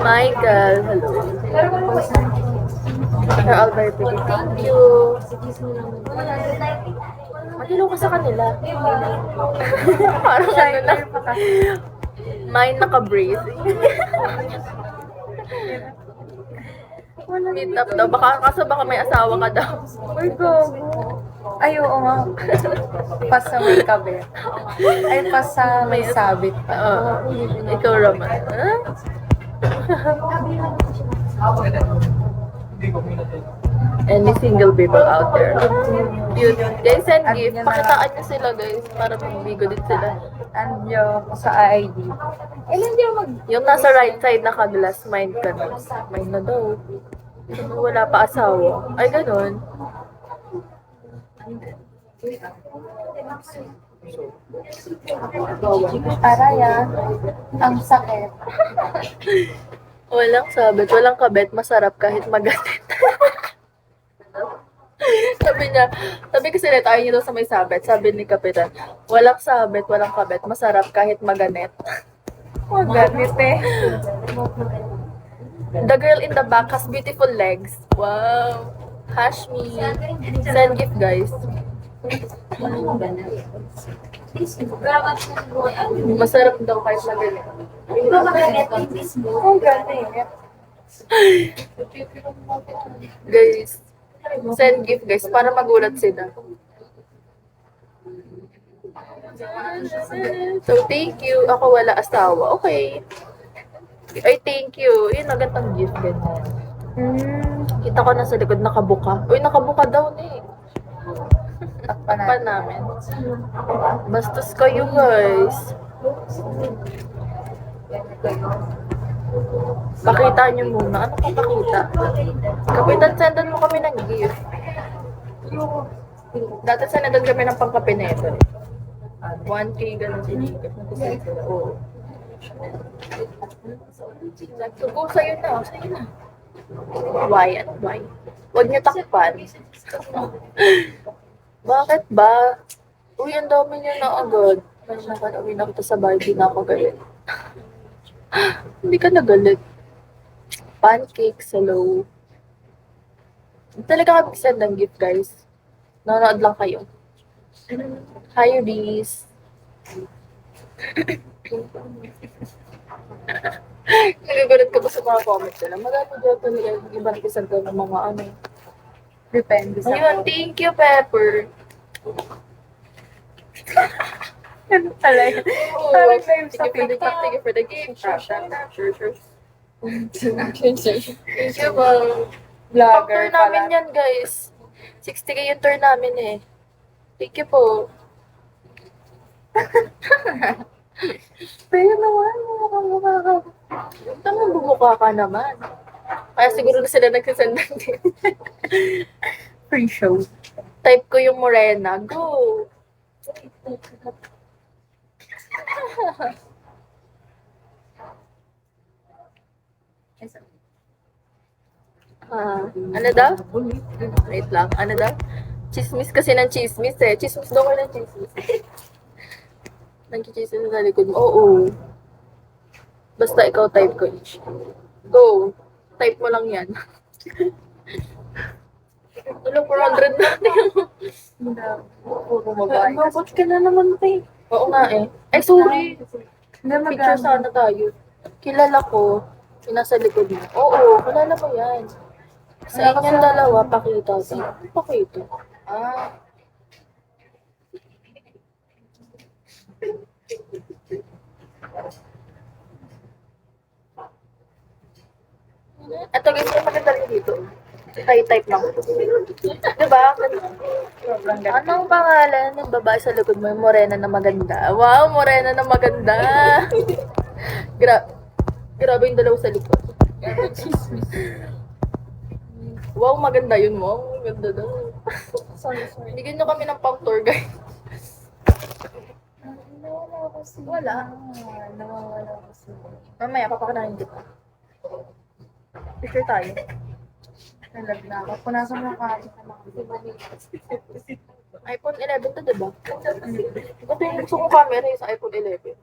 Michael, hello. Sir Alberto, thank you. Matulong ka sa kanila. Parang ano na. Mine naka-brace. Meet up daw. Baka may asawa ka daw. Uy, gago. Ay, oo nga. Pas sa may kabit. Ay, pas sa may sabit pa. Ikaw naman. Any single people out there. Yun. Guys, send gift. Pakitaan nyo sila, guys. Para magbigo din sila. Andiyo sa ID. Ilan di mag... Yung nasa right side naka-glass, mind ka na. Mind na daw. Wala pa asawa. Ay, ganun. Araya. Ang sakit. Walang sabit, walang kabet, masarap kahit magalit. sabi kasi ulit, ayaw niyo daw sa may sabit. Sabi ni Kapitan, walang sabit, walang kabet, masarap kahit maganet. Magalit eh. The girl in the back has beautiful legs. Wow. Hash me. Send gift, guys. Masarap daw kahit magalit. Ang galing. Guys, send gift, guys, para magulat sila. So, thank you. Ako wala asawa. Okay. Ay, thank you. Yun, magandang gift. Ganyan. Kita ko na sa likod, nakabuka. Uy, nakabuka daw na eh. Takpan namin. Bastos kayo, guys. Pakita nyo muna. Ano kung pakita? Kapitan, sendan mo kami ng gift. Dati sendan kami ng pangkape na ito. 1K ganun sinigap. Oo. Go, sa'yo na. Sa'yo na. Why and why? Huwag niyo takpan. Bakit ba? Uy, ang dami niya na agad. May nakauwi na kita sa bahay, di na ako galit. Hindi ka nagalit. Pancakes, hello. Talaga kami send ng gift, guys. Nanonood lang kayo. Hi, Reese. Nagagulat ka ba sa mga comments nila? Magano dyan talaga yung iba nakisag ng mga ano. Depende sa... Ayun, thank you, Pepper. Ano talaga? Parang live sa Thank you TikTok. thank you for the gift. Sure. Thank you, ma'am. Vlogger Pang-tour namin pala. yan, guys. 60K yung tour namin eh. Thank you po. Pero naman, mukha ka. Tama, bumukha ka naman. Kaya siguro na sila nagsasend ng gift. Free show. Type ko yung morena. Go! Ano daw? Wait lang. Ano daw? Chismis kasi ng chismis eh. Chismis daw kayo ng chismis. Nagkichismis sa likod mo. Oo. Basta ikaw type ko. Go. Type mo lang yan. Ano, 400 natin. Puro babae. Ba't ka na naman, te? Oo nga eh. Ay, sorry. Hindi Picture sana tayo. Kilala ko. Yung nasa likod mo. Oo, kilala ko yan. Sa inyong dalawa, pakita. Pakita. Ah. Ito guys, may maganda rin dito. Type lang. Diba? Anong pangalan ng babae sa likod mo? Yung morena na maganda. Wow, morena na maganda. Grabe yung dalawa sa likod. Wow, maganda yun mo. Maganda daw. Sorry. Bigyan nyo kami ng pang tour guys. Wala. Nawawala kasi. Mamaya, papakanahin kita. Picture tayo. Nalag na ako. Punasan mo ka. iPhone 11 to, diba? Ito yung gusto kong camera yung sa iPhone 11.